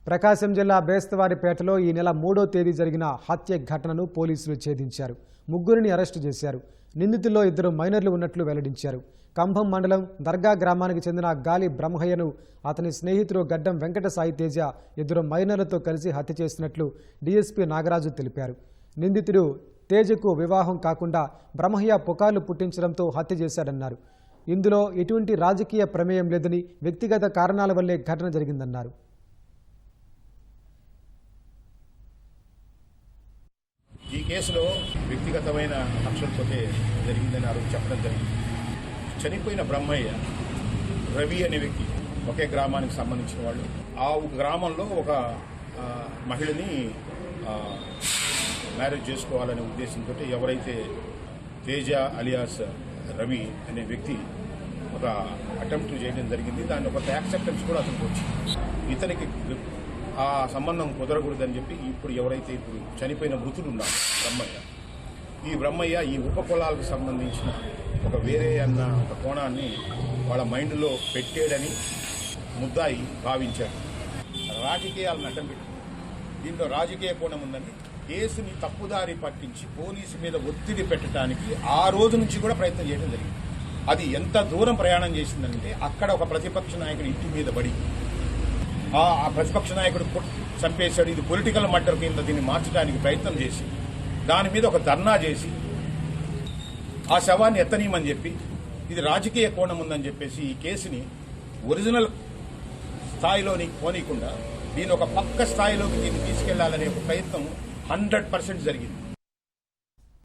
ప్రకాశం జిల్లా బేస్తవారిపేటలో ఈ నెల 3వ తేదీ జరిగిన హత్య ఘటనను పోలీసులు ఛేదించారు. ముగ్గురిని అరెస్టు చేశారు. నిందితుల్లో 2 మైనర్లు ఉన్నట్లు వెల్లడించారు. కంభం మండలం దర్గా గ్రామానికి చెందిన గాలి బ్రహ్మయ్యను అతని స్నేహితుడు గడ్డం వెంకట సాయి తేజ 2 మైనర్లతో కలిసి హత్య చేసినట్లు డీఎస్పీ నాగరాజు తెలిపారు. నిందితుడు తేజకు వివాహం కాకుండా బ్రహ్మయ్య పుకార్లు పుట్టించడంతో హత్య చేశాడన్నారు. ఇందులో ఎటువంటి రాజకీయ ప్రమేయం లేదని, వ్యక్తిగత కారణాల వల్లే ఘటన జరిగిందన్నారు. ఈ కేసులో వ్యక్తిగతమైన కక్షలతో జరిగిందని ఆరోజు చెప్పడం జరిగింది. చనిపోయిన బ్రహ్మయ్య, రవి అనే వ్యక్తి ఒకే గ్రామానికి సంబంధించిన వాళ్ళు. ఆ గ్రామంలో ఒక మహిళని మ్యారేజ్ చేసుకోవాలనే ఉద్దేశంతో ఎవరైతే తేజ అలియాస్ రవి అనే వ్యక్తి ఒక అటెంప్ట్ చేయడం జరిగింది. దాని ఒక యాక్సెప్టెన్స్ కూడా అతనికి వచ్చింది. ఇతనికి ఆ సంబంధం కుదరకూడదని చెప్పి ఇప్పుడు చనిపోయిన మృతుడు ఉన్నారు ఈ బ్రహ్మయ్య ఈ ఉప పొలాలకు సంబంధించిన ఒక వేరే అన్న ఒక కోణాన్ని వాళ్ళ మైండ్లో పెట్టేడని ముద్దాయి భావించారు. రాజకీయాలను అడ్డం పెట్టి దీంట్లో రాజకీయ కోణం ఉందని కేసుని తప్పుదారి పట్టించి పోలీసు మీద ఒత్తిడి పెట్టడానికి ఆ రోజు నుంచి కూడా ప్రయత్నం చేయడం జరిగింది. అది ఎంత దూరం ప్రయాణం చేసిందంటే అక్కడ ఒక ప్రతిపక్ష నాయకుడి ఇంటి మీద పడి ఆ ప్రతిపక్ష నాయకుడు చంపేశాడు, ఇది పొలిటికల్ మర్డర్ కింద దీన్ని మార్చడానికి ప్రయత్నం చేసి దాని మీద ఒక ధర్నా చేసి ఆ శవాన్ని ఎత్తనీయమని చెప్పి ఇది రాజకీయ కోణం ఉందని చెప్పేసి ఈ కేసుని ఒరిజినల్ స్థాయిలోని పోనీయకుండా దీని ఒక పక్క స్థాయిలోకి దీన్ని తీసుకెళ్లాలనే ఒక ప్రయత్నం 100% జరిగింది.